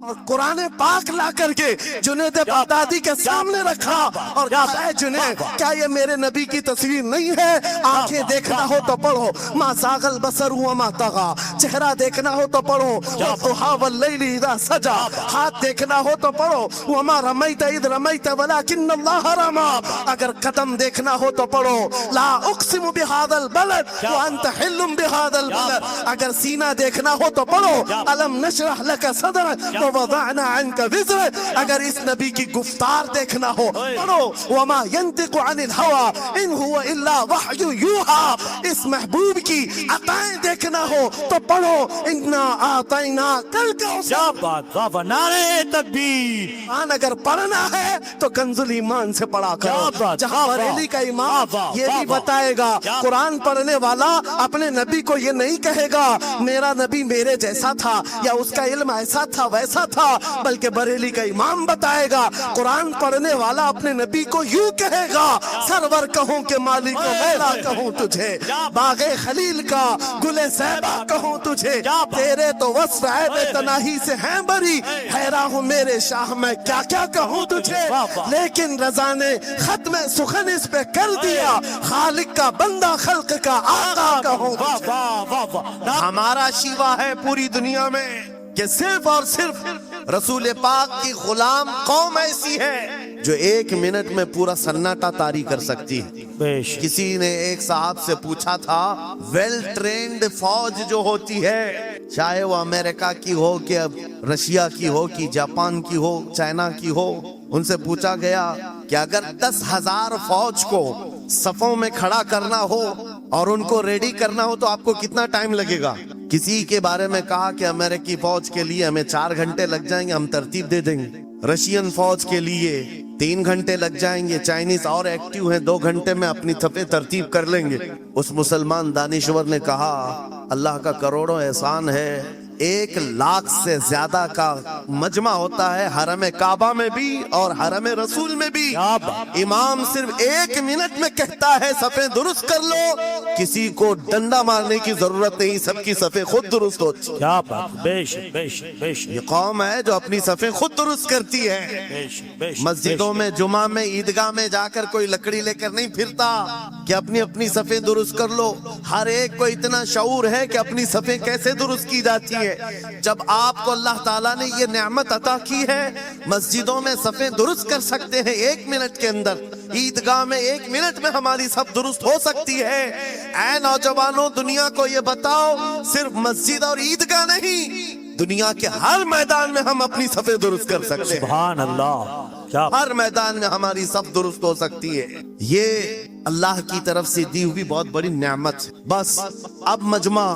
اور قرآن پاک لا کر کے جنید بغدادی کے سامنے رکھا اور کہا ہے جنید کیا یہ میرے نبی کی تصویر نہیں ہے؟ آنکھیں دیکھنا ہو تو پڑھو ما زاغ البصر وما طغى، چہرہ دیکھنا ہو تو پڑھو والضحى واللیل اذا سجى، ہاتھ دیکھنا ہو تو پڑھو وما رمیت اذ رمیت ولکن اللہ رمی، اگر قدم دیکھنا ہو تو پڑھو لا اقسم بهذا البلد وانت حل بهذا البلد، اگر سینہ دیکھنا ہو تو پڑھو الم نشرح لك صدرك ووضعنا عنك وزرك، اگر اس نبی کی گفتار دیکھنا ہو پڑھو وما ينطق عن الهوى ان هو الا وحی یوحى، اس محبوب کی عطائیں دیکھنا ہو تو پڑھو انا اعطیناک الکوثر۔ کیا بات، واہ واہ، نعرہ تکبیر۔ قرآن اگر پڑھنا ہے تو کنز الایمان سے پڑھا کرو، جہاں بریلی کا امام یہ بھی بتائے گا قرآن پڑھنے والا اپنے نبی کو یہ نہیں کہے گا میرا نبی میرے جیسا تھا یا اس کا علم ایسا تھا ویسا تھا، بلکہ بریلی کا امام بتائے گا قرآن پڑھنے والا اپنے نبی کو یوں کہے گا سرور کہوں کہ مالک و میرا کہوں تجھے، باغ خلیل کا گل صحبہ کہوں تجھے، تیرے تو وصف عیب تناہی سے ہیں بری، حیران ہوں میرے شاہ میں کیا کیا کہوں تجھے، لیکن رضا نے ختم سخن اس پہ کر دیا خالق کا بندہ خلق کا آقا کہوں تجھے۔ ہمارا شیوا ہے پوری دنیا میں کہ صرف اور صرف رسول پاک کی غلام قوم ایسی ہے جو ایک منٹ میں پورا سناٹا طاری کر سکتی ہے۔ کسی نے ایک صاحب سے پوچھا تھا ویل ٹرینڈ فوج جو ہوتی ہے چاہے وہ امریکہ کی ہو کہ رشیا کی ہو کہ جاپان کی ہو چائنا کی ہو، ان سے پوچھا گیا کہ اگر 10,000 فوج کو صفوں میں کھڑا کرنا ہو اور ان کو ریڈی کرنا ہو تو آپ کو کتنا ٹائم لگے گا؟ کسی کے بارے میں کہا کہ امریکی فوج کے لیے ہمیں 4 گھنٹے لگ جائیں گے، ہم ترتیب دے دیں گے۔ رشین فوج کے لیے 3 گھنٹے لگ جائیں گے، چائنیز اور ایکٹیو ہیں 2 گھنٹے میں اپنی صفیں ترتیب کر لیں گے۔ اس مسلمان دانشور نے کہا اللہ کا کروڑوں احسان ہے 1,00,000 سے زیادہ کا مجمع ہوتا ہے حرم کعبہ میں بھی اور حرم رسول میں بھی، امام صرف 1 منٹ میں کہتا ہے صفیں درست کر لو، کسی کو ڈنڈا مارنے کی ضرورت نہیں، سب کی صفیں خود درست ہوتی۔ کیا بات، بے شک بے شک بے شک، یہ قوم ہے جو اپنی صفیں خود درست کرتی ہے۔ بے شک بے شک، مسجدوں میں جمعہ میں عیدگاہ میں جا کر کوئی لکڑی لے کر نہیں پھرتا کہ اپنی اپنی صفیں درست کر لو، ہر ایک کو اتنا شعور ہے کہ اپنی صفیں کیسے درست کی جاتی ہے۔ جب آپ کو اللہ تعالیٰ نے یہ نعمت عطا کی ہے مسجدوں میں صفیں درست کر سکتے ہیں 1 منٹ کے اندر، عیدگاہ میں 1 منٹ میں ہماری صف درست ہو سکتی ہے، اے نوجوانوں دنیا کو یہ بتاؤ صرف مسجد اور عیدگاہ نہیں، دنیا کے ہر میدان میں ہم اپنی صفیں درست کر سکتے ہیں، سبحان اللہ، کیا ہر میدان میں ہماری صف درست ہو سکتی ہے۔ یہ اللہ کی طرف سے دی ہوئی بہت بڑی نعمت ہے۔ بس اب مجمع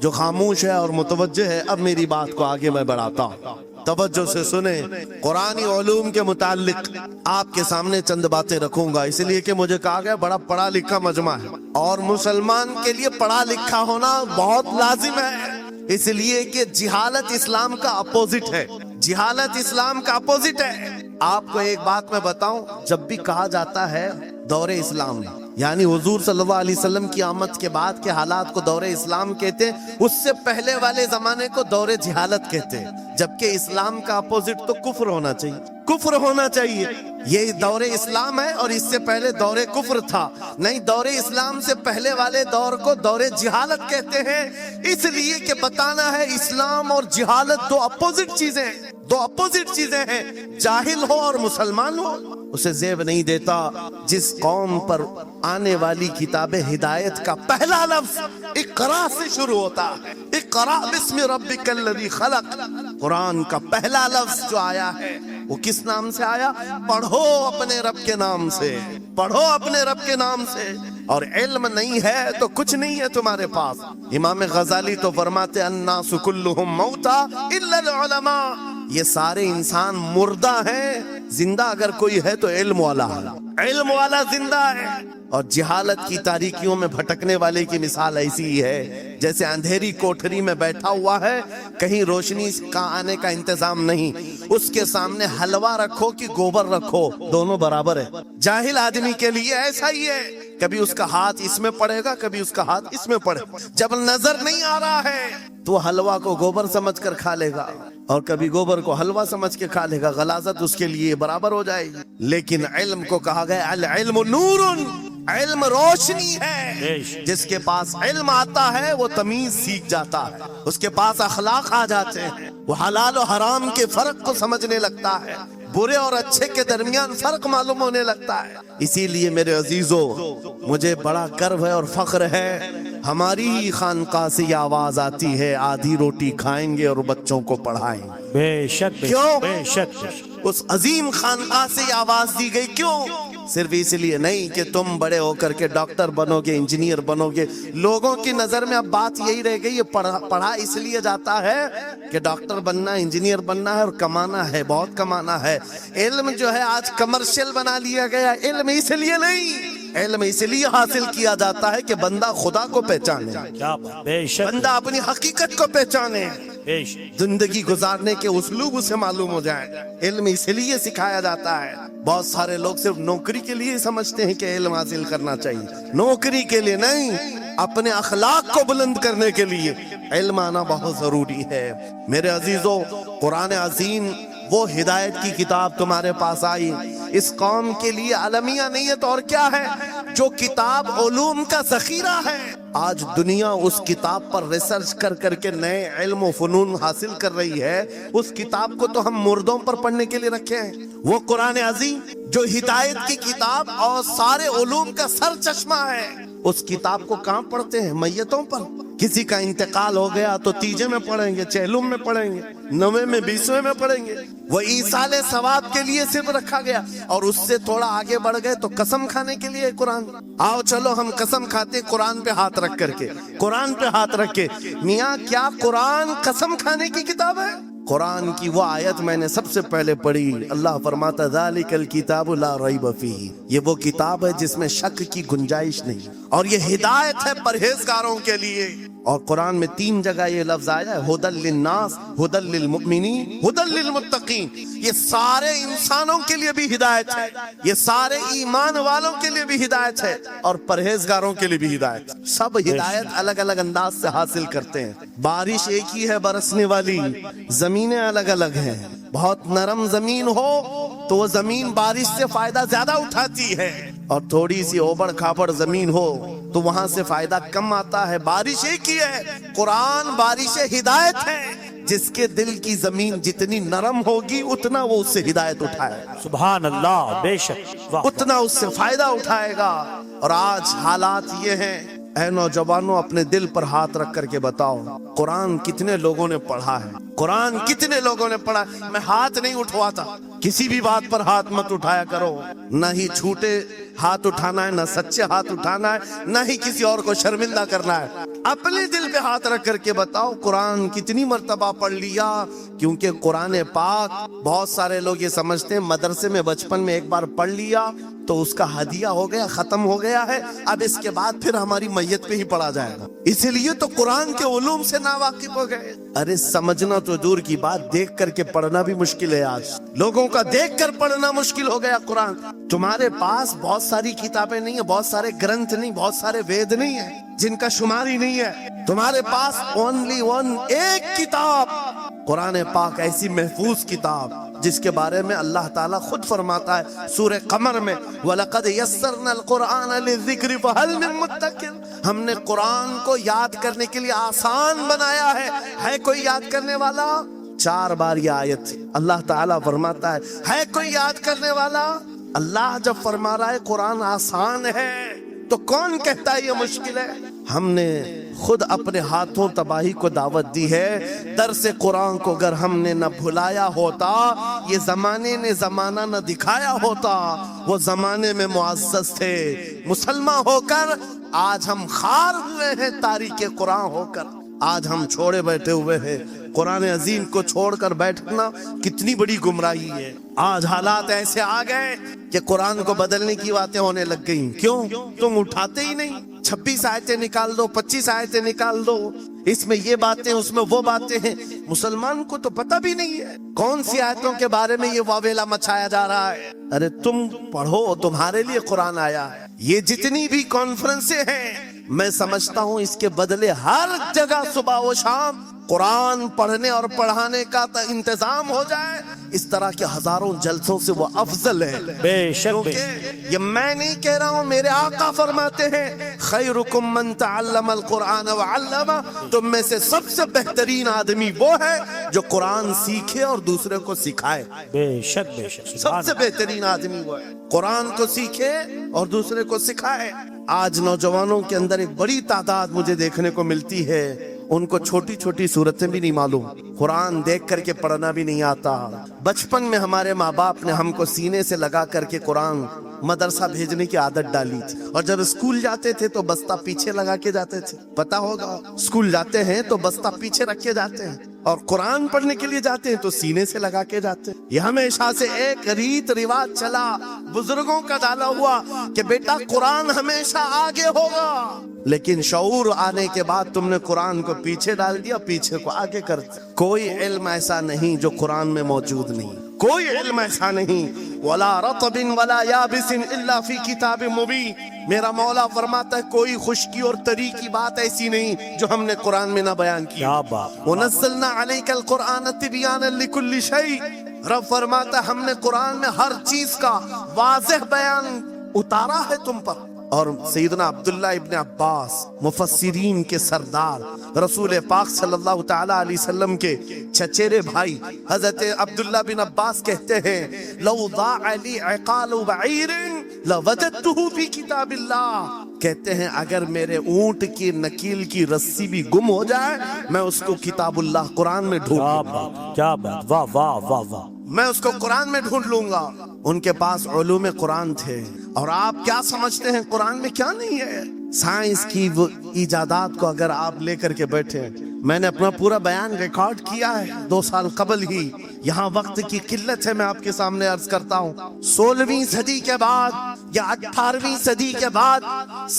جو خاموش ہے اور متوجہ ہے، اب میری بات کو آگے میں بڑھاتا ہوں، توجہ سے سنیں۔ قرآنی علوم کے متعلق آپ کے سامنے چند باتیں رکھوں گا، اس لیے کہ مجھے کہا گیا بڑا پڑھا لکھا مجمع ہے اور مسلمان کے لیے پڑھا لکھا ہونا بہت لازم ہے، اس لیے کہ جہالت اسلام کا اپوزٹ ہے، جہالت اسلام کا اپوزٹ ہے۔ آپ کو ایک بات میں بتاؤں، جب بھی کہا جاتا ہے دور اسلام یعنی حضور صلی اللہ علیہ وسلم کی آمد کے بعد کے حالات کو دور اسلام کہتے ہیں، اس سے پہلے والے زمانے کو دور جہالت کہتے ہیں، جبکہ اسلام کا اپوزٹ تو کفر ہونا چاہیے، کفر ہونا چاہیے۔ یہ دور اسلام ہے اور اس سے پہلے دور کفر تھا، نہیں دور اسلام سے پہلے والے دور کو دور جہالت کہتے ہیں، اس لیے کہ بتانا ہے اسلام اور جہالت دو اپوزٹ چیزیں ہیں، دو اپوزٹ چیزیں ہیں، جاہل ہو اور مسلمان ہو اسے زیب نہیں دیتا۔ جس قوم پر آنے والی کتاب ہدایت کا پہلا لفظ اقرا سے شروع ہوتا ہے، اقرا بسم ربک الذی خلق، قرآن کا پہلا لفظ جو آیا ہے وہ کس نام سے آیا؟ پڑھو اپنے رب کے نام سے، پڑھو اپنے رب کے نام سے، اور علم نہیں ہے تو کچھ نہیں ہے تمہارے پاس۔ امام غزالی تو فرماتے الناس کلہم موتا الا العلماء، یہ سارے انسان مردہ ہیں، زندہ اگر کوئی ہے تو علم والا ہے، علم والا زندہ ہے۔ اور جہالت کی تاریکیوں میں بھٹکنے والے کی مثال ایسی ہی ہے جیسے اندھیری کوٹھری میں بیٹھا ہوا ہے، کہیں روشنی کا آنے کا انتظام نہیں، اس کے سامنے حلوہ رکھو کہ گوبر رکھو دونوں برابر ہے۔ جاہل آدمی کے لیے ایسا ہی ہے، کبھی اس کا ہاتھ اس میں پڑے گا کبھی اس کا ہاتھ اس میں پڑے گا، جب نظر نہیں آ رہا ہے تو حلوہ کو گوبر سمجھ کر کھا لے گا، اور کبھی گوبر کو حلوہ سمجھ کے کھا لے گا، غلاظت اس کے لیے برابر ہو جائے گی۔ لیکن علم کو کہا گیا العلم نور، علم روشنی ہے۔ جس کے پاس علم آتا ہے وہ تمیز سیکھ جاتا ہے، اس کے پاس اخلاق آ جاتے ہیں، وہ حلال و حرام کے فرق کو سمجھنے لگتا ہے، برے اور اچھے کے درمیان فرق معلوم ہونے لگتا ہے۔ اسی لیے میرے عزیزو، مجھے بڑا گرو ہے اور فخر ہے، ہماری ہی خانقاہ سے یہ آواز آتی ہے آدھی روٹی کھائیں گے اور بچوں کو پڑھائیں گے۔ بے شک کیوں؟ بے شک اس عظیم خانقاہ سے یہ آواز دی گئی، کیوں؟ صرف اس لیے نہیں کہ تم بڑے ہو کر کے ڈاکٹر بنو گے، انجینئر بنو گے۔ لوگوں کی نظر میں اب بات یہی رہ گئی، یہ پڑھا اس لیے جاتا ہے کہ ڈاکٹر بننا، انجینئر بننا ہے اور کمانا ہے، بہت کمانا ہے۔ علم جو ہے آج کمرشل بنا لیا گیا۔ علم اس لیے نہیں، علم اس لیے حاصل کیا جاتا ہے کہ بندہ خدا کو پہچانے، کیا بات، بے شک بندہ اپنی حقیقت کو پہچانے، بے شک۔ زندگی گزارنے کے اسلوب اسے معلوم ہو جائے۔ علم اس لیے سکھایا جاتا ہے۔ بہت سارے لوگ صرف نوکری کے لیے سمجھتے ہیں کہ علم حاصل کرنا چاہیے، نوکری کے لیے نہیں، اپنے اخلاق کو بلند کرنے کے لیے علم آنا بہت ضروری ہے۔ میرے عزیزو، قرآن عظیم وہ ہدایت کی کتاب تمہارے پاس آئی، اس قوم کے لیے المیہ نہیں ہے تو اور کیا ہے، جو کتاب علوم کا ذخیرہ ہے۔ آج دنیا اس کتاب پر ریسرچ کر کر کے نئے علم و فنون حاصل کر رہی ہے۔ اس کتاب کو تو ہم مردوں پر پڑھنے کے لیے رکھے ہیں۔ وہ قرآن عظیم جو ہدایت کی کتاب اور سارے علوم کا سر چشمہ ہے، اس کتاب کو کہاں پڑھتے ہیں؟ میتوں پر۔ کسی کا انتقال ہو گیا تو تیجے میں پڑھیں گے، چہلم میں پڑھیں گے، نویں میں، 20ویں میں پڑھیں گے۔ وہ ایصال ثواب کے لیے صرف رکھا گیا، اور اس سے تھوڑا آگے بڑھ گئے تو قسم کھانے کے لیے قرآن۔ آؤ چلو ہم قسم کھاتے قرآن پہ ہاتھ رکھ کر کے، قرآن پہ ہاتھ رکھ کے۔ میاں کیا قرآن قسم کھانے کی کتاب ہے؟ قرآن کی وہ آیت میں نے سب سے پہلے پڑھی، اللہ فرماتا ذالک الکتاب لا ریب فیہ، یہ وہ کتاب ہے جس میں شک کی گنجائش نہیں، اور یہ ہدایت ہے پرہیزگاروں کے لیے۔ اور قرآن میں 3 جگہ یہ لفظ آیا ہے، ھدی للناس، ھدی للمؤمنین، ھدی للمتقین۔ یہ سارے انسانوں کے لیے بھی ہدایت ہے، یہ سارے ایمان والوں کے لیے بھی ہدایت ہے، اور پرہیزگاروں کے لیے بھی ہدایت۔ سب ہدایت الگ الگ انداز سے حاصل کرتے ہیں۔ بارش ایک ہی ہے برسنے والی، زمینیں الگ الگ ہیں۔ بہت نرم زمین ہو تو وہ زمین بارش سے فائدہ زیادہ اٹھاتی ہے، اور تھوڑی سی اوبڑ کھاپڑ زمین ہو تو وہاں سے فائدہ کم آتا ہے۔ بارش ایک ہی ہے، قرآن بارش ہدایت ہے۔ جس کے دل کی زمین جتنی نرم ہوگی اتنا وہ اس سے ہدایت اٹھائے گا، سبحان اللہ، بے شک، واہ۔ اتنا اس سے فائدہ اٹھائے گا۔ اور آج حالات یہ ہیں، اے نوجوانوں اپنے دل پر ہاتھ رکھ کر کے بتاؤ، قرآن کتنے لوگوں نے پڑھا ہے؟ قرآن کتنے لوگوں نے پڑھا؟ میں ہاتھ نہیں اٹھواتا، کسی بھی بات پر ہاتھ مت اٹھایا کرو، نہ ہی چھوٹے ہاتھ اٹھانا ہے، نہ سچے ہاتھ اٹھانا ہے، نہ ہی کسی اور کو شرمندہ کرنا ہے۔ اپنے دل پہ ہاتھ رکھ کر کے بتاؤ قرآن کتنی مرتبہ پڑھ لیا؟ کیونکہ قرآن پاک، بہت سارے لوگ یہ سمجھتے ہیں مدرسے میں بچپن میں ایک بار پڑھ لیا تو اس کا ہدیہ ہو گیا، ختم ہو گیا ہے، اب اس کے بعد پھر ہماری میت پہ ہی پڑھا جائے گا، اسی لیے تو قرآن کے علوم سے ناواقف ہو گئے۔ ارے سمجھنا تو دور کی بات، دیکھ کر کے پڑھنا بھی مشکل ہے۔ آج لوگوں کا دیکھ کر پڑھنا مشکل ہو گیا قرآن۔ تمہارے پاس بہت ساری کتابیں نہیں ہیں، بہت سارے گرنتھ نہیں، بہت سارے وید نہیں ہیں جن کا شمار ہی نہیں ہے۔ تمہارے پاس اونلی ون، ایک کتاب قرآن پاک، ایسی محفوظ کتاب جس کے بارے میں اللہ تعالیٰ خود فرماتا ہے سورہ قمر میں، وَلَقَدْ يَسَّرْنَا الْقُرْآنَ لِلذِّكْرِ فَهَلْ مِن مُدَّكِرٍ، ہم نے قرآن کو یاد کرنے کے لیے آسان بنایا ہے کوئی یاد کرنے والا؟ 4 بار یہ آیت اللہ تعالیٰ فرماتا ہے کوئی یاد کرنے والا؟ اللہ جب فرما رہا ہے قرآن آسان ہے تو کون کہتا ہے یہ مشکل ہے؟ ہم نے خود اپنے ہاتھوں تباہی کو دعوت دی ہے۔ درس قرآن کو اگر ہم نے نہ بھلایا ہوتا، یہ زمانے نے زمانہ نہ دکھایا ہوتا، وہ زمانے میں معزز تھے مسلمان ہو کر، آج ہم خار ہوئے ہیں تاریخ قرآن ہو کر، آج ہم چھوڑے بیٹھے ہوئے ہیں۔ قرآن عظیم کو چھوڑ کر بیٹھنا کتنی بڑی گمراہی ہے۔ آج حالات ایسے آ گئے کہ قرآن کو بدلنے کی باتیں ہونے لگ گئی۔ کیوں؟ تم اٹھاتے ہی نہیں۔ 26 آیتیں نکال دو، 25 آیتیں نکال دو، اس میں یہ باتیں، اس میں وہ باتیں ہیں۔ مسلمان کو تو پتہ بھی نہیں ہے کون سی آیتوں کے بارے میں یہ واویلا مچایا جا رہا ہے۔ ارے تم پڑھو، تمہارے لیے قرآن آیا ہے۔ یہ جتنی بھی کانفرنسیں ہیں، میں سمجھتا ہوں اس کے بدلے ہر جگہ صبح و شام قرآن پڑھنے اور پڑھانے کا انتظام ہو جائے، اس طرح کے ہزاروں جلسوں سے وہ افضل ہے۔ بے شک بے کیونکہ یہ میں نہیں کہہ رہا ہوں، میرے آقا فرماتے ہیں خیرکم من تعلم القرآن وعلمہ، تم میں سے سب سے بہترین آدمی وہ ہے جو قرآن سیکھے اور دوسرے کو سکھائے۔ بے شک بے شک سب سے بہترین آدمی وہ ہے قرآن کو سیکھے اور دوسرے کو سکھائے۔ آج نوجوانوں کے اندر ایک بڑی تعداد مجھے دیکھنے کو ملتی ہے، ان کو چھوٹی چھوٹی صورتیں بھی نہیں معلوم، قرآن دیکھ کر کے پڑھنا بھی نہیں آتا۔ بچپن میں ہمارے ماں باپ نے ہم کو سینے سے لگا کر کے قرآن مدرسہ بھیجنے کی عادت ڈالی تھی، اور جب اسکول جاتے تھے تو بستہ پیچھے لگا کے جاتے تھے۔ پتا ہوگا اسکول جاتے ہیں تو بستہ پیچھے رکھ کے جاتے ہیں، اور قرآن پڑھنے کے لیے جاتے ہیں تو سینے سے لگا کے جاتے ہیں۔ یہ ہمیشہ سے ایک ریت رواج چلا، بزرگوں کا ڈالا ہوا کہ بیٹا قرآن ہمیشہ آگے ہوگا، لیکن شعور آنے کے بعد تم نے قرآن کو پیچھے ڈال دیا، پیچھے کو آگے کر دیا۔ کوئی علم ایسا نہیں جو قرآن میں موجود نہیں، کوئی علم ایسا نہیں۔ وَلَا رَطْبٍ وَلَا يَابِسٍ إِلَّا فِي كِتَابٍ مُبِينٍ، میرا مولا فرماتا ہے کوئی خشکی اور تری کی بات ایسی نہیں جو ہم نے قرآن میں نہ بیان کی۔ کیا بات! وَنَزَّلْنَا عَلَيْكَ الْقُرْآنَ تِبْيَانًا لِكُلِّ شَيْءٍ، رب فرماتا ہے ہم نے قرآن میں ہر چیز کا واضح بیان اتارا ہے تم پر۔ اور سیدنا عبداللہ ابن عباس مفسرین کے سردار، رسول پاک صلی اللہ تعالی علیہ وسلم کے چچیرے بھائی حضرت عبداللہ بن عباس کہتے ہیں لو ضاع لی عقال بعیر لوجدته فی کتاب اللہ، کہتے ہیں اگر میرے اونٹ کی نکیل کی رسی بھی گم ہو جائے میں اس کو کتاب اللہ قرآن میں ڈھونڈ کیا لوں گا، بات! کیا بات! واہ واہ واہ واہ! میں اس کو قرآن میں ڈھونڈ لوں گا۔ ان کے پاس علوم قرآن تھے، اور آپ کیا سمجھتے ہیں قرآن میں کیا نہیں ہے؟ سائنس کی وہ ایجادات کو اگر آپ لے کر کے بیٹھے، میں نے اپنا پورا بیان ریکارڈ کیا ہے 2 سال قبل ہی، یہاں وقت کی قلت ہے، میں آپ کے سامنے عرض کرتا ہوں 16ویں صدی کے بعد یا 18ویں صدی کے بعد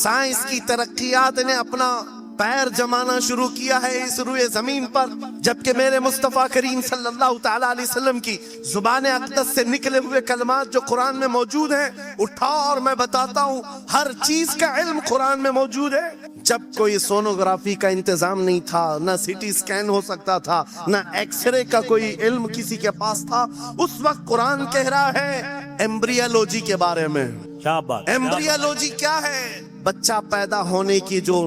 سائنس کی ترقیات نے اپنا پیر جمانا شروع کیا ہے اس روئے زمین پر، جبکہ میرے مصطفیٰ کریم صلی اللہ تعالیٰ علیہ وسلم کی زبان اقدس سے نکلے ہوئے کلمات جو قرآن میں موجود ہیں اٹھا اور میں بتاتا ہوں ہر چیز کا علم قرآن میں موجود ہے۔ جب کوئی سونوگرافی کا انتظام نہیں تھا، نہ سی ٹی سکین ہو سکتا تھا، نہ ایکس رے کا کوئی علم کسی کے پاس تھا، اس وقت قرآن کہہ رہا ہے ایمبریالوجی کے بارے میں۔ کیا بات! ایمبریالوجی کیا ہے؟ بچہ پیدا ہونے کی جو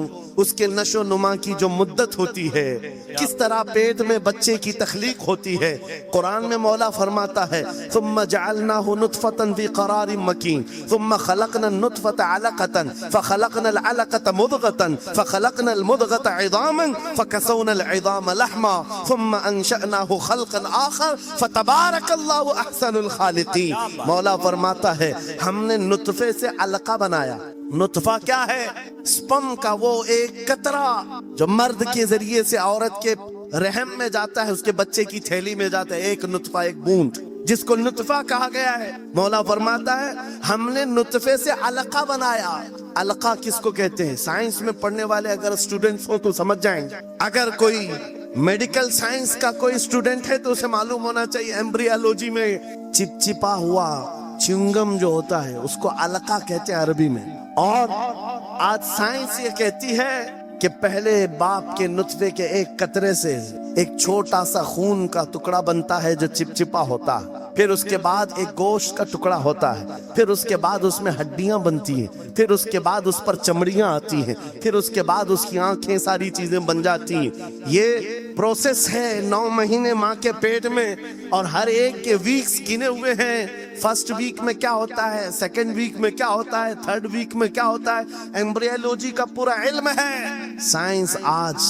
اس کے نشو نما کی جو مدت ہوتی ہے، کس طرح پیٹ میں بچے کی تخلیق ہوتی ہے، قرآن میں مولا فرماتا ہے ثم جعلناه نطفة في قرار مكين ثم خلقنا النطفة علقة فخلقنا العلقة مضغة فخلقنا المضغة عظاما فكسونا العظام لحما ثم انشأناه خلقا آخر فتبارك الله احسن الخالقين۔ مولا فرماتا ہے ہم نے نطفے سے علقہ بنایا۔ نطفہ کیا ہے؟ سپم کا وہ ایک قطرہ جو مرد کے ذریعے سے عورت کے رحم میں جاتا ہے، اس کے بچے کی تھیلی میں جاتا ہے، ایک نطفہ، ایک بوند، جس کو نطفہ کہا گیا ہے۔ مولا فرماتا ہے ہم نے نطفے سے علقہ بنایا۔ علقہ کس کو کہتے ہیں؟ سائنس میں پڑھنے والے اگر اسٹوڈنٹس ہوں تو سمجھ جائیں گے، اگر کوئی میڈیکل سائنس کا کوئی اسٹوڈنٹ ہے تو اسے معلوم ہونا چاہیے ایمبریالوجی میں چپچپا ہوا چنگم جو ہوتا ہے اس کو علقہ کہتے ہیں عربی میں۔ اور آج سائنس یہ کہتی ہے کہ پہلے باپ کے نطفے کے ایک قطرے سے ایک چھوٹا سا خون کا ٹکڑا بنتا ہے جو چپچپا ہوتا ہے، پھر اس کے بعد ایک گوشت کا ٹکڑا ہوتا ہے، پھر اس کے بعد اس میں ہڈیاں بنتی ہیں، پھر اس کے بعد اس پر چمڑیاں آتی ہیں، پھر اس کے بعد اس کی آنکھیں ساری چیزیں بن جاتی ہیں۔ یہ پروسیس ہے 9 مہینے ماں کے پیٹ میں، اور ہر ایک کے ویکس گنے ہوئے ہیں۔ فرسٹ ویک میں کیا ہوتا ہے، سیکنڈ ویک میں کیا ہوتا ہے، تھرڈ ویک میں کیا ہوتا ہے، ایمبریالوجی کا پورا علم ہے۔ سائنس آج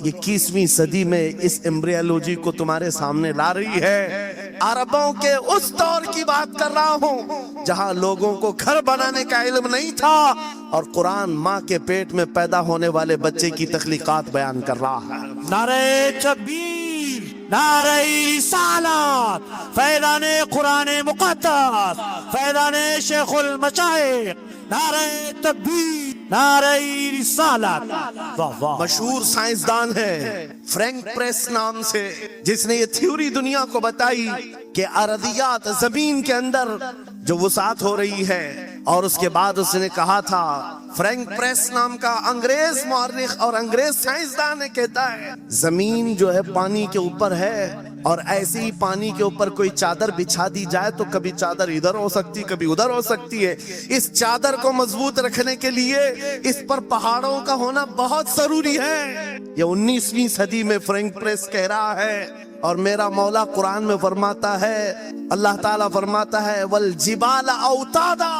21ویں صدی میں اس ایمبریالوجی کو تمہارے سامنے لا رہی ہے۔ عربوں کے اس دور کی بات کر رہا ہوں جہاں لوگوں کو گھر بنانے کا علم نہیں تھا، اور قرآن ماں کے پیٹ میں پیدا ہونے والے بچے کی تخلیقات بیان کر رہا ہے۔ نعرہ تکبیر، نعرہ رسالت، فیضان قرآن مقدس، فیضان شیخ المشائخ، نعرہ تکبیر، نعرہ رسالت۔ واہ واہ! مشہور سائنسدان ہے فرینک پریس نام سے، جس نے یہ تھیوری دنیا کو بتائی کہ ارضیات زمین کے اندر جو وسعت ہو رہی ہے، اور اس کے بعد اس نے کہا تھا فرینک پریس نام کا انگریز مورخ اور انگریز سائنسدان نے کہتا ہے زمین جو ہے پانی کے اوپر ہے، اور ایسے ہی پانی کے اوپر کوئی چادر بچھا دی جائے تو کبھی چادر ادھر ہو سکتی کبھی ادھر ہو سکتی ہے۔ اس چادر کو مضبوط رکھنے کے لیے اس پر پہاڑوں کا ہونا بہت ضروری ہے۔ یہ 19ویں صدی میں فرینک پریس کہہ رہا ہے، اور میرا مولا قرآن میں فرماتا ہے، اللہ تعالیٰ فرماتا ہے والجبال اوتادا،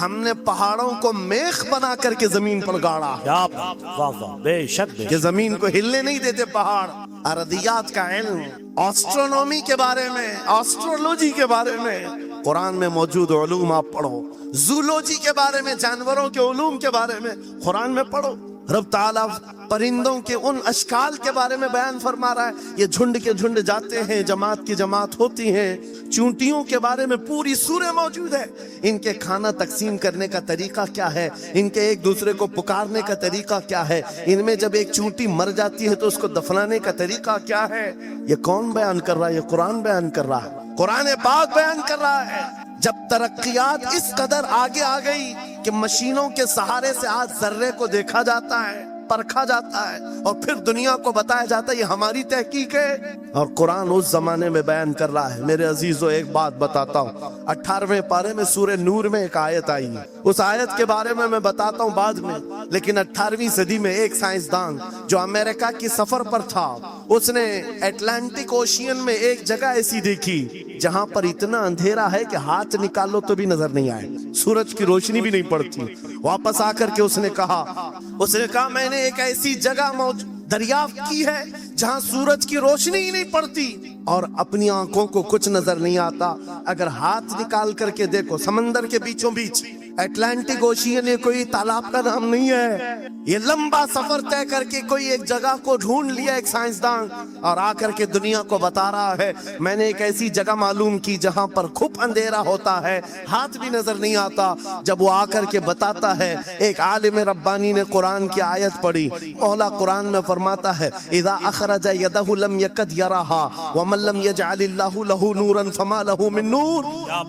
ہم نے پہاڑوں کو میخ بنا کر کے زمین پر گاڑا، کیا بات، واہ واہ، بے شک بے کہ شک۔ زمین کو ہلنے نہیں دیتے پہاڑ۔ ارضیات کا علم، آسٹرونومی کے بارے میں، آسٹرولوجی کے بارے میں قرآن میں موجود علوم آپ پڑھو، زولوجی کے بارے میں، جانوروں کے علوم کے بارے میں قرآن میں پڑھو۔ رب تعالیٰ پرندوں کے ان اشکال کے بارے میں بیان فرما رہا ہے، یہ جھنڈ کے جھنڈ جاتے ہیں، جماعت کی جماعت ہوتی ہیں۔ چونٹیوں کے بارے میں پوری سورہ موجود ہے، ان کے کھانا تقسیم کرنے کا طریقہ کیا ہے، ان کے ایک دوسرے کو پکارنے کا طریقہ کیا ہے، ان میں جب ایک چونٹی مر جاتی ہے تو اس کو دفنانے کا طریقہ کیا ہے۔ یہ کون بیان کر رہا ہے؟ یہ قرآن بیان کر رہا ہے، قرآن پاک بیان کر رہا ہے۔ جب ترقیات اس قدر آگے آ گئی کہ مشینوں کے سہارے سے آج ذرے کو دیکھا جاتا ہے، پرکھا جاتا ہے، اور پھر دنیا کو بتایا جاتا ہے یہ ہماری تحقیق ہے، اور قرآن اس زمانے میں بیان کر رہا ہے۔ میرے عزیزو ایک بات بتاتا ہوں، 18ویں پارے میں سورہ نور میں ایک آیت آئی ہے، اس آیت کے بارے میں بتاتا ہوں بعد میں، لیکن 18ویں صدی میں ایک سائنسدان جو امریکہ کی سفر پر تھا، اس نے اٹلانٹک اوشین میں ایک جگہ ایسی دیکھی جہاں پر اتنا اندھیرا ہے کہ ہاتھ نکالو تو بھی نظر نہیں آئے، سورج کی روشنی بھی نہیں پڑتی۔ واپس آ کر کے اس نے کہا میں نے ایک ایسی جگہ دریافت کی ہے جہاں سورج کی روشنی ہی نہیں پڑتی اور اپنی آنکھوں کو کچھ نظر نہیں آتا۔ اگر ہاتھ نکال کر کے دیکھو، سمندر کے بیچوں بیچ اٹلانٹک اوشین، یہ کوئی تالاب کا نام نہیں ہے، یہ لمبا سفر طے کر کے کوئی ایک جگہ کو ڈھونڈ لیا ایک سائنسدان، اور آ کر کے دنیا کو بتا رہا ہے میں نے ایک ایسی جگہ معلوم کی جہاں پر خوب اندھیرا ہوتا ہے، ہاتھ بھی نظر نہیں آتا۔ جب وہ آ کر کے بتاتا ہے، ایک عالم ربانی نے قرآن کی آیت پڑھی، مولا قرآن میں فرماتا ہے اذا اخرج یدہ لم یکد یراہا ومن لم یجعل اللہ لہ نورا فما لہ من نور۔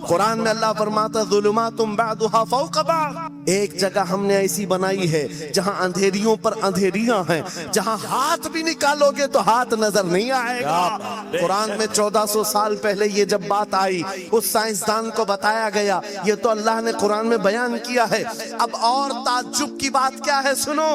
قرآن میں اللہ فرماتا ظلمات بعضها فوق بعض، ایک جگہ ہم نے ایسی بنائی ہے جہاں اندھیریوں پر اندھیریاں ہیں، جہاں ہاتھ بھی نکالو گے تو ہاتھ نظر نہیں آئے گا۔ قرآن میں 1400 سال پہلے یہ جب بات آئی، اس سائنسدان کو بتایا گیا، یہ تو اللہ نے قرآن میں بیان کیا ہے۔ اب اور تعجب کی بات کیا ہے سنو،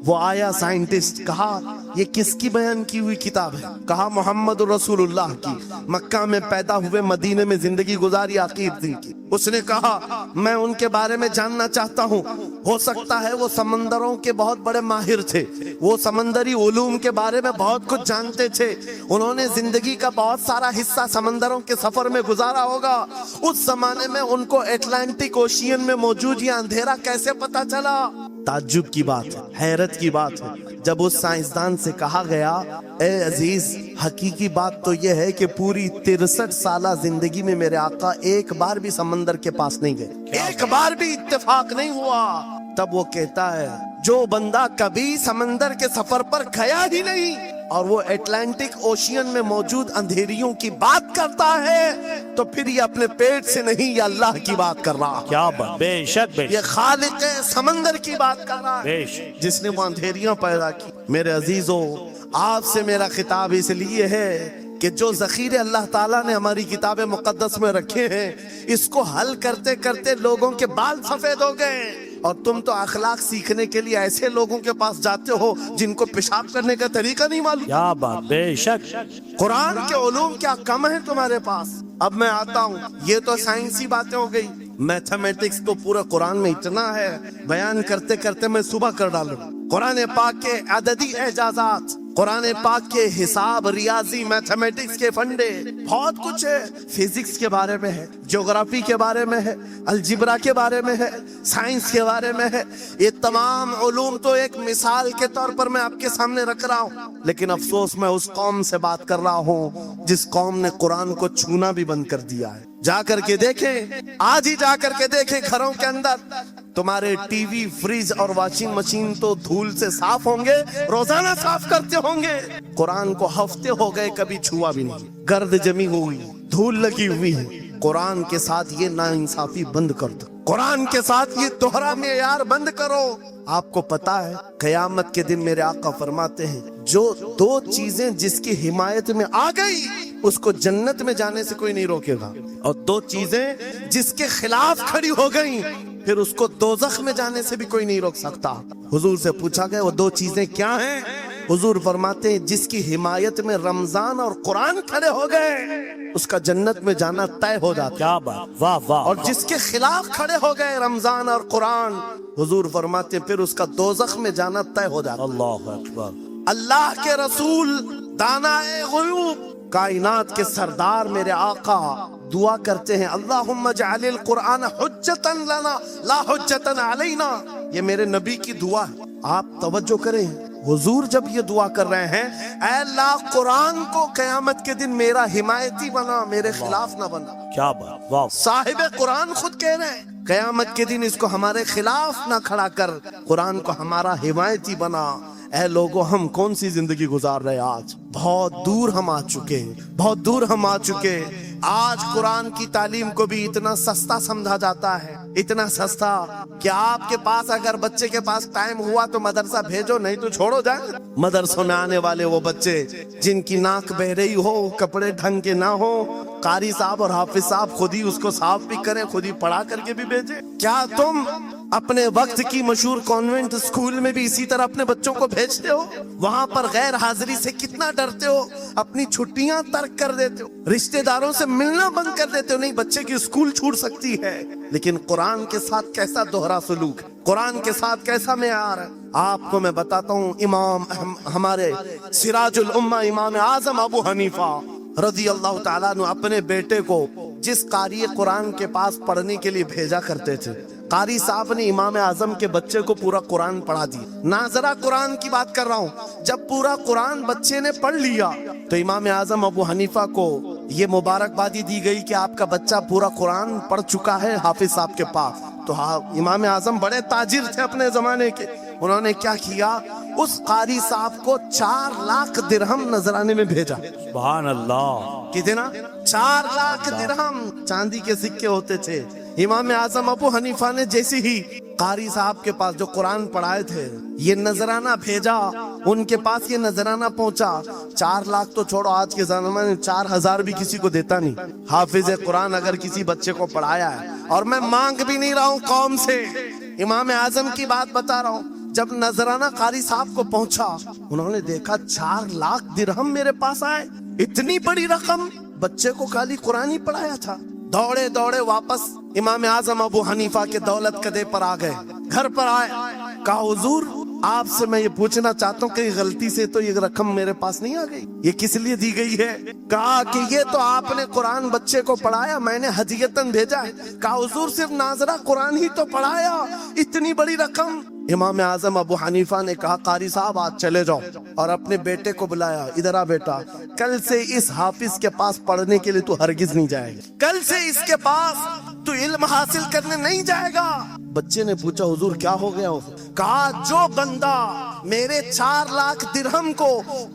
وہ آیا سائنٹسٹ، کہا یہ کس کی بیان کی ہوئی کتاب ہے؟ کہا محمد رسول اللہ کی، مکہ میں پیدا ہوئے، مدینے میں زندگی گزاری، آخر دن کی۔ اس نے کہا میں ان کے بارے میں جاننا چاہتا ہوں، ہو سکتا ہے وہ سمندروں کے بہت بڑے ماہر تھے، وہ سمندری علوم کے بارے میں بہت کچھ جانتے تھے، انہوں نے زندگی کا بہت سارا حصہ سمندروں کے سفر میں گزارا ہوگا، اس زمانے میں ان کو اٹلانٹک اوشین میں موجود یہ اندھیرا کیسے پتا چلا؟ تعجب کی بات ہے، حیرت کی بات ہے۔ جب اس سائنسدان سے کہا گیا اے عزیز، حقیقی بات تو یہ ہے کہ پوری 63 سالہ زندگی میں میرے آقا ایک بار بھی سمندر کے پاس نہیں گئے، ایک بار بھی اتفاق نہیں ہوا۔ تب وہ کہتا ہے جو بندہ کبھی سمندر کے سفر پر گیا ہی نہیں اور وہ اٹلانٹک اوشین میں موجود اندھیریوں کی بات کرتا ہے تو پھر یہ اپنے پیٹ سے نہیں، یہ اللہ کی بات کر رہا، کیا بات، بے شک بے یہ شک خالق سمندر کی بات کر رہا ہے بے شک۔ جس نے وہ اندھیریاں پیدا کی۔ میرے عزیزو، آپ سے میرا خطاب اس لیے ہے کہ جو ذخیرے اللہ تعالیٰ نے ہماری کتاب مقدس میں رکھے ہیں، اس کو حل کرتے کرتے لوگوں کے بال سفید ہو گئے، اور تم تو اخلاق سیکھنے کے لیے ایسے لوگوں کے پاس جاتے ہو جن کو پیشاب کرنے کا طریقہ نہیں معلوم۔ کیا بات، بے شک۔ قرآن کے علوم کیا کم ہے تمہارے پاس؟ اب میں آتا ہوں، یہ تو سائنسی باتیں ہو گئی، میتھمیٹکس تو پورا قرآن میں اتنا ہے، بیان کرتے کرتے میں صبح کر ڈالوں۔ قرآن پاک کے عددی اعجازات، قرآن پاک کے حساب، ریاضی، میتھمیٹکس کے فنڈے، بہت کچھ ہے، فزکس کے بارے میں ہے، جغرافی کے بارے میں ہے، الجبرا کے بارے میں ہے، سائنس کے بارے میں ہے۔ یہ تمام علوم تو ایک مثال کے طور پر میں آپ کے سامنے رکھ رہا ہوں، لیکن افسوس میں اس قوم سے بات کر رہا ہوں جس قوم نے قرآن کو چھونا بھی بند کر دیا ہے۔ جا کر کے دیکھیں، آج ہی جا کر کے دیکھیں، گھروں کے اندر تمہارے ٹی وی، فریج اور واشنگ مشین تو دھول سے صاف ہوں گے، روزانہ صاف کرتے ہوں گے، قرآن کو ہفتے ہو گئے کبھی چھوا بھی نہیں، گرد جمی ہوئی، دھول لگی ہوئی ہے۔ قرآن کے ساتھ یہ ناانصافی بند کر دو، قرآن کے ساتھ یہ دوہرا معیار بند کرو. آپ کو پتا ہے قیامت کے دن میرے آقا فرماتے ہیں جو دو چیزیں جس کی حمایت میں آ گئی اس کو جنت میں جانے سے کوئی نہیں روکے گا, اور دو چیزیں جس کے خلاف کھڑی ہو گئی پھر اس کو دوزخ میں جانے سے بھی کوئی نہیں روک سکتا. حضور سے پوچھا گیا وہ دو چیزیں کیا ہیں؟ حضور فرماتے ہیں جس کی حمایت میں رمضان اور قرآن کھڑے ہو گئے اس کا جنت میں جانا طے ہو جاتا. کیا بات, واہ واہ. اور جس کے خلاف کھڑے ہو گئے رمضان اور قرآن, حضور فرماتے ہیں پھر اس کا دوزخ میں جانا طے ہو جاتا. اللہ اکبر. اللہ کے رسول دانائے غیوب کائنات کے سردار میرے آقا دعا کرتے ہیں اللہم اجعل القرآن حجتا لنا لا حجتا علینا. یہ میرے نبی کی دعا ہے, آپ توجہ کریں. حضور جب یہ دعا کر رہے ہیں اے اللہ قرآن کو قیامت کے دن میرا حمایتی بنا, میرے خلاف نہ بنا. کیا بات, واہ. صاحب قرآن خود کہہ رہے ہیں قیامت کے دن اس کو ہمارے خلاف نہ کھڑا کر, قرآن کو ہمارا حمایتی بنا. اے لوگوں ہم کون سی زندگی گزار رہے آج؟ بہت دور ہم آ چکے ہیں, بہت دور ہم آ چکے. آج قرآن کی تعلیم کو بھی اتنا سستا سمجھا جاتا ہے, اتنا سستا کہ آپ کے پاس اگر بچے کے پاس ٹائم ہوا تو مدرسہ بھیجو, نہیں تو چھوڑو جائے. مدرسوں میں آنے والے وہ بچے جن کی ناک بہ رہی ہو, کپڑے ڈھنگ کے نہ ہو, قاری صاحب اور حافظ صاحب خود ہی اس کو صاف بھی کریں, خود ہی پڑھا کر کے بھی بھیجیں. کیا تم اپنے وقت کی مشہور کانوینٹ اسکول میں بھی اسی طرح اپنے بچوں کو بھیجتے ہو؟ وہاں پر غیر حاضری سے کتنا ڈرتے ہو, اپنی چھٹیاں ترک کر دیتے ہو, رشتہ داروں سے ملنا بند کر دیتے ہو. نہیں, بچے کی اسکول چھوٹ سکتی ہے, لیکن قرآن کے ساتھ کیسا دوہرا سلوک, قرآن کے ساتھ کیسا معیار ہے. آپ کو میں بتاتا ہوں, امام ہمارے سراج الامہ امام اعظم ابو حنیفہ رضی اللہ تعالیٰ عنہ اپنے بیٹے کو جس قاری قرآن کے پاس پڑھنے کے لیے بھیجا کرتے تھے, قاری صاحب نے امام اعظم کے بچے کو پورا قرآن پڑھا دی. ناظرہ قرآن کی بات کر رہا ہوں. جب پورا قرآن بچے نے پڑھ لیا تو امام اعظم ابو حنیفہ کو یہ مبارکبادی دی گئی کہ آپ کا بچہ پورا قرآن پڑھ چکا ہے حافظ صاحب کے پاس. تو امام اعظم بڑے تاجر تھے اپنے زمانے کے, انہوں نے کیا کیا, اس قاری صاحب کو 4 لاکھ درہم نذرانے میں بھیجا. سبحان اللہ. کتنا؟ 4 لاکھ درہم, چاندی کے سکے ہوتے تھے. امام اعظم ابو حنیفہ نے جیسے ہی قاری صاحب کے پاس جو قرآن پڑھائے تھے یہ نذرانہ بھیجا, ان کے پاس یہ نذرانہ پہنچا. 4 لاکھ تو چھوڑو, آج کے زمانے میں 4,000 بھی کسی کو دیتا نہیں. حافظ قرآن اگر کسی بچے کو پڑھایا ہے, اور میں مانگ بھی نہیں رہا ہوں قوم سے, امام اعظم کی بات بتا رہا ہوں. جب نذرانہ قاری صاحب کو پہنچا انہوں نے دیکھا 4 لاکھ درہم میرے پاس آئے, اتنی بڑی رقم, بچے کو خالی قرآن ہی پڑھایا تھا. دوڑے دوڑے واپس امام اعظم ابو حنیفہ کے دولت کدے پر آ گئے, گھر پر آئے, کہا حضور آپ سے میں یہ پوچھنا چاہتا ہوں کہ غلطی سے تو یہ رقم میرے پاس نہیں آ گئی, یہ کس لیے دی گئی ہے؟ کہا کہ یہ تو آپ نے قرآن بچے کو پڑھایا, میں نے ہدیتاً بھیجا ہے. کہا حضور صرف ناظرہ قرآن ہی تو پڑھایا, اتنی بڑی رقم. امام اعظم ابو حنیفہ نے کہا قاری صاحب آج چلے جاؤ, اور اپنے بیٹے کو بلایا, ادھر آ بیٹا, کل سے اس حافظ کے پاس پڑھنے کے لیے تو ہرگز نہیں جائے گا, کل سے اس کے پاس تو علم حاصل کرنے نہیں جائے گا. بچے نے پوچھا حضور کیا ہو گیا؟ کہا جو بندہ میرے 4 لاکھ درہم کو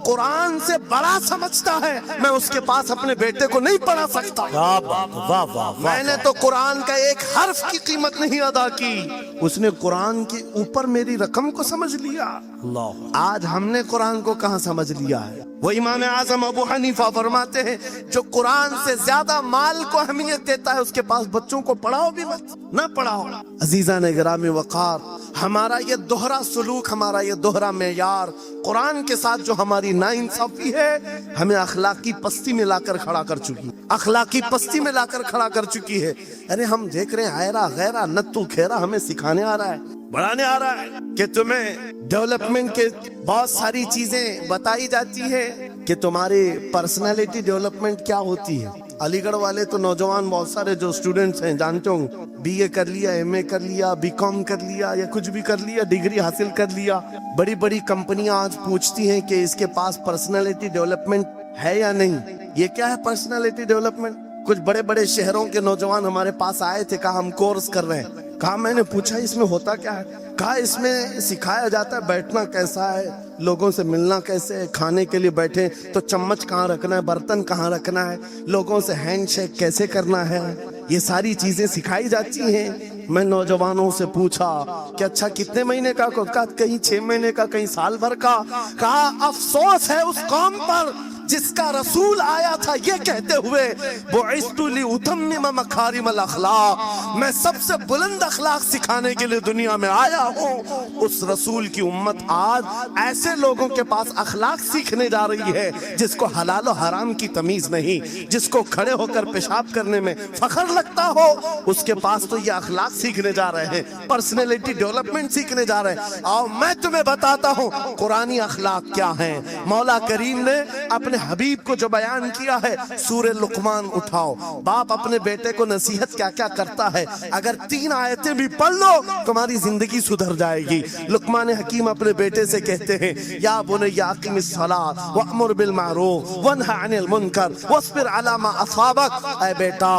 قرآن سے بڑا سمجھتا ہے میں اس کے پاس اپنے بیٹے کو نہیں پڑھا سکتا. کیا بات, واہ واہ. میں نے تو قرآن کا ایک حرف کی قیمت نہیں ادا کی, اس نے قرآن کے اوپر میری رقم کو سمجھ لیا. اللہ. آج ہم نے قرآن کو کہاں سمجھ لیا ہے؟ وہ امام اعظم ابو حنیفہ فرماتے ہیں جو قرآن سے زیادہ مال کو اہمیت دیتا ہے اس کے پاس بچوں کو پڑھاؤ بھی مت, نہ پڑھاؤ. عزیزان گرامی وقار, ہمارا یہ دوہرا سلوک, ہمارا یہ دوہرا معیار قرآن کے ساتھ جو ہماری ناانصافی ہے ہمیں اخلاقی پستی میں لا کر کھڑا کر چکی, اخلاقی پستی میں لا کر کھڑا کر چکی ہے. ارے ہم دیکھ رہے ہیں غیرہ غیرہ نتو کھیرا ہمیں سکھانے آ رہا ہے, بڑھانے آ رہا ہے کہ تمہیں ڈیولپمنٹ کے بہت ساری چیزیں بتائی جاتی ہے کہ تمہاری پرسنالٹی ڈیولپمنٹ کیا ہوتی ہے. علی گڑھ والے تو نوجوان بہت سارے جو اسٹوڈنٹس ہیں جانتے ہوں, BA کر لیا, MA کر لیا, BCom کر لیا, یا کچھ بھی کر لیا, ڈگری حاصل کر لیا. بڑی بڑی کمپنیاں آج پوچھتی ہیں کہ اس کے پاس پرسنالٹی ڈیولپمنٹ ہے یا نہیں. یہ کیا ہے پرسنالٹی ڈیولپمنٹ؟ کچھ بڑے بڑے شہروں کے نوجوان ہمارے پاس آئے تھے, کہا ہم کورس کر رہے ہیں. کہا میں نے پوچھا اس میں ہوتا کیا ہے؟ کہا اس میں سکھایا جاتا ہے بیٹھنا کیسا ہے, لوگوں سے ملنا کیسے ہے, کھانے کے لیے بیٹھے تو چمچ کہاں رکھنا ہے, برتن کہاں رکھنا ہے, لوگوں سے ہینڈ شیک کیسے کرنا ہے, یہ ساری چیزیں سکھائی جاتی ہیں. میں نوجوانوں سے پوچھا کہ اچھا کتنے مہینے کا؟ کہا کہیں 6 مہینے کا، کہیں سال بھر کا. کہا افسوس ہے اس قوم پر جس کا رسول آیا تھا یہ کہتے ہوئے بعثت لأتمم مکارم الاخلاق، میں سب سے بلند اخلاق سکھانے کے لیے دنیا میں آیا ہوں. اس رسول کی امت آج ایسے لوگوں کے پاس اخلاق سیکھنے جا رہی ہے جس کو حلال و حرام کی تمیز نہیں، جس کو کھڑے ہو کر پیشاب کرنے میں فخر لگتا ہو، اس کے پاس تو یہ اخلاق سیکھنے جا رہے ہیں، پرسنالٹی ڈیولپمنٹ سیکھنے جا رہے ہیں. اور میں تمہیں بتاتا ہوں قرآنی اخلاق کیا ہیں. مولا کریم نے اپنے حبیب کو جو بیان کیا ہے، سورہ لقمان اٹھاؤ، باپ اپنے بیٹے کو نصیحت کیا کیا کرتا ہے. اگر 3 آیتیں بھی پڑھ لو تمہاری زندگی سدھر جائے گی. لقمان حکیم اپنے بیٹے سے کہتے ہیں یا بنی اقم الصلاۃ وامر بالمعروف وانہ عن المنکر واصبر علی ما اصابک. اے بیٹا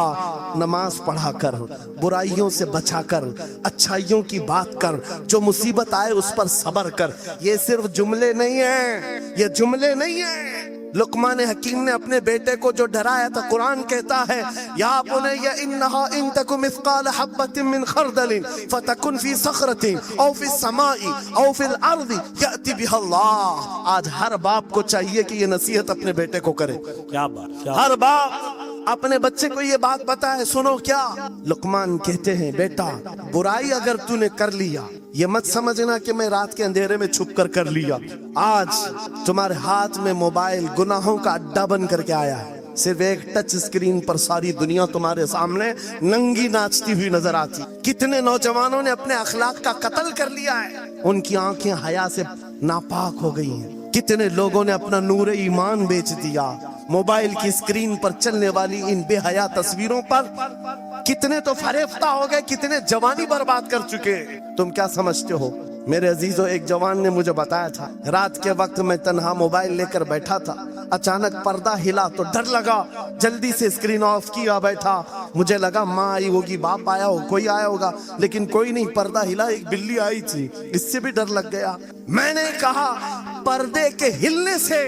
نماز پڑھا کر، برائیوں سے بچا کر، اچھائیوں کی بات کر، جو مصیبت آئے اس پر صبر کر. یہ صرف جملے نہیں ہیں، یہ جملے نہیں ہیں. لقمان حکیم نے اپنے بیٹے کو جو ڈرایا تھا، قرآن کہتا ہے یا بنی انہا ان تک مثقال حبۃ من خردل فتکن فی صخرۃ او فی السماء او فی الارض یأتی بها اللہ. آج ہر باپ کو چاہیے کہ یہ نصیحت اپنے بیٹے کو کرے. کیا بات، ہر باپ اپنے بچے کو یہ بات بتائے. سنو کیا لقمان کہتے ہیں، بیٹا برائی اگر تو نے کر لیا یہ مت سمجھنا کہ میں رات کے اندھیرے میں چھپ کر لیا. آج تمہارے ہاتھ میں موبائل گناہوں کا اڈا بن کر کے آیا ہے. صرف ایک ٹچ اسکرین پر ساری دنیا تمہارے سامنے ننگی ناچتی ہوئی نظر آتی. کتنے نوجوانوں نے اپنے اخلاق کا قتل کر لیا ہے، ان کی آنکھیں حیا سے ناپاک ہو گئی ہیں. کتنے لوگوں نے اپنا نور ایمان بیچ دیا موبائل کی اسکرین پر چلنے والی ان بے حیا تصویروں پر. کتنے تو فریفتہ ہو گئے، کتنے جوانی برباد کر چکے. تم کیا سمجھتے ہو میرے عزیزو؟ ایک جوان نے مجھے بتایا تھا، رات کے وقت میں تنہا موبائل لے کر بیٹھا تھا، اچانک پردہ ہلا تو ڈر لگا، جلدی سے اسکرین آف کیا بیٹھا. مجھے لگا ماں آئی ہوگی، باپ آیا ہو، کوئی آیا ہوگا، لیکن کوئی نہیں. پردہ ہلا، ایک بلی آئی تھی، اس سے بھی ڈر لگ گیا. میں نے کہا پردے کے ہلنے سے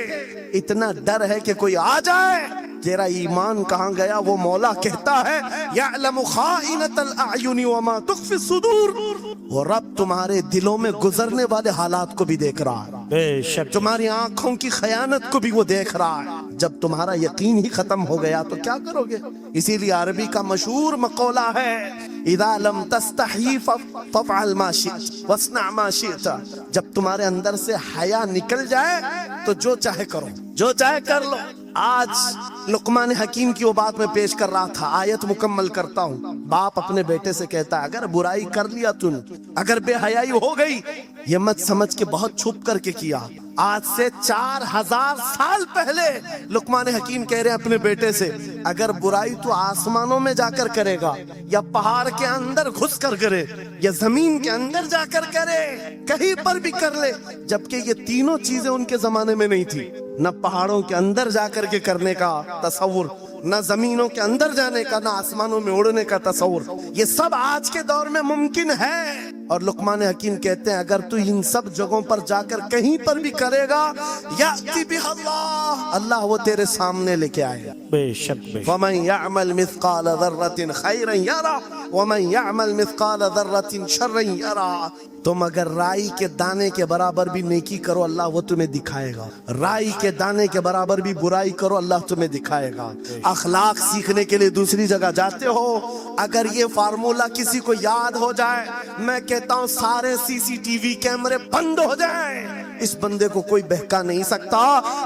اتنا ڈر ہے کہ کوئی آ جائے، تیرا ایمان کہاں گیا؟ وہ مولا کہتا ہے یعلم خائنۃ الاعین وما تخفی الصدور. وہ رب تمہارے دلوں میں گزرنے والے حالات کو بھی دیکھ رہا ہے، بے شک. تمہاری آنکھوں کی خیانت کو بھی وہ دیکھ رہا ہے. جب تمہارا یقین ہی ختم ہو گیا تو کیا کرو گے؟ اسی لیے عربی کا مشہور مقولہ ہے اذا لم تستحی فافعل ما شئت واصنع ما شئت. جب تمہارے اندر سے حیا نکل جائے تو جو چاہے کرو، جو چاہے کر لو. آج لقمان حکیم کی وہ بات میں پیش کر رہا تھا، آیت مکمل کرتا ہوں. باپ اپنے بیٹے سے کہتا ہے اگر برائی کر لیا تم، اگر بے حیائی ہو گئی، یہ مت سمجھ کے بہت چھپ کر کے کیا. آج سے 4000 سال پہلے لقمان حکیم کہہ رہے ہیں اپنے بیٹے سے اگر برائی تو آسمانوں میں جا کر کرے گا، یا پہاڑ کے اندر گھس کر کرے، یا زمین کے اندر جا کر کرے، کہیں پر بھی کر لے. جبکہ یہ تینوں چیزیں ان کے زمانے میں نہیں تھی. نہ پہاڑوں کے اندر جا کر کے کرنے کا تصور، نہ زمینوں کے اندر جانے کا، نہ آسمانوں میں اڑنے کا تصور. یہ سب آج کے دور میں ممکن ہے. اور لقمان حکیم کہتے ہیں اگر تو ان سب جگہوں پر جا کر کہیں پر بھی کرے گا، یأتی بها اللہ، اللہ وہ تیرے سامنے لے کے آئے گا. بے شک، بے شک. ومن يعمل مثقال ذرة خيرا يرى ومن يعمل مثقال ذرة شرا يرى. تم اگر رائی کے دانے کے برابر بھی نیکی کرو اللہ وہ تمہیں دکھائے گا، رائی کے دانے کے برابر بھی برائی کرو اللہ تمہیں دکھائے گا. اخلاق سیکھنے کے لیے دوسری جگہ جاتے ہو، اگر یہ فارمولا کسی کو یاد ہو جائے، میں کہتا ہوں سارے CCTV کیمرے بند ہو جائیں. اس بندے کو کوئی بہکا نہیں سکتا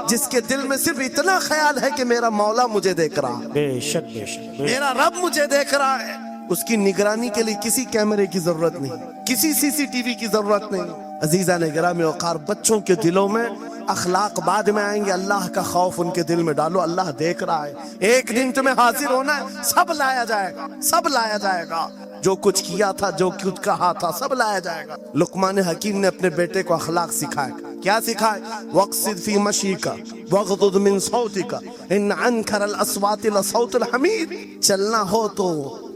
جس کے دل میں صرف اتنا خیال ہے کہ میرا مولا مجھے دیکھ رہا ہے، بے شک، بے شک. میرا رب مجھے دیکھ رہا ہے. اس کی نگرانی کے لیے کسی کیمرے کی ضرورت نہیں، کسی CCTV کی ضرورت نہیں. عزیزان گرامی وقار، بچوں کے دلوں میں اخلاق بعد میں آئیں گے، اللہ کا خوف ان کے دل میں ڈالو. اللہ دیکھ رہا ہے، ایک دن تمہیں حاضر ہونا ہے، سب لایا جائے گا، سب لایا جائے گا. جو کچھ کیا تھا، جو کچھ کہا تھا، سب لایا جائے گا. لقمان حکیم نے اپنے بیٹے کو اخلاق سکھایا. کیا سکھایا؟ وَقْصِدْ فِي مَشِيكَ وَغْضُضْ مِنْ صَوْتِكَ إِنَّ أَنْكَرَ الْأَصْوَاتِ لَصَوْتُ الْحَمِيرِ. چلنا ہو تو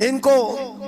ان کو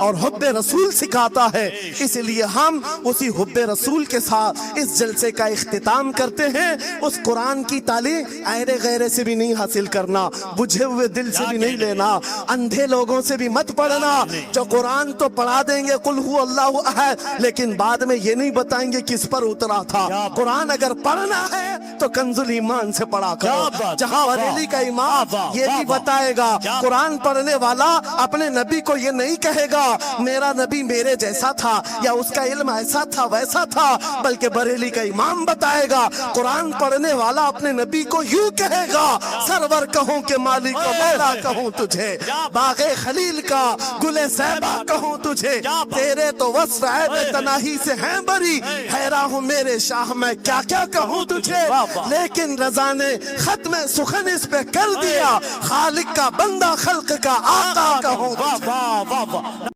اور حب رسول سکھاتا ہے. اس لیے ہم اسی حب رسول کے ساتھ اس جلسے کا اختتام کرتے ہیں. اس قرآن کی تعلیم ایرے غیرے سے بھی نہیں حاصل کرنا, بجھے ہوئے دل سے بھی نہیں لینا, اندھے لوگوں سے بھی مت پڑھنا جو قرآن تو پڑھا دیں گے قل هو اللہ احد, لیکن بعد میں یہ نہیں بتائیں گے کس پر اترا تھا. قرآن اگر پڑھنا ہے تو کنز الایمان سے پڑھا کرو. جہاں بریلی کا امام یہ بھی بتائے گا, قرآن پڑھنے والا اپنے نبی کو یہ نہیں کہے گا میرا نبی میرے جیسا تھا یا اس کا علم ایسا تھا ویسا تھا, بلکہ بریلی کا امام بتائے گا قرآن پڑھنے والا اپنے نبی کو یوں کہے گا سرور کہوں کہ مالک و مولا کہوں تجھے, باغ خلیل کا گل زیبا کہوں تجھے, تیرے تو وصف عیب تناہی سے ہیں بری, حیران ہوں میرے شاہ میں کیا کیا کہوں تجھے, لیکن رضا نے ختم سخن اس پہ کر دیا, خالق کا بندہ خلق کا آقا کہوں تجھے.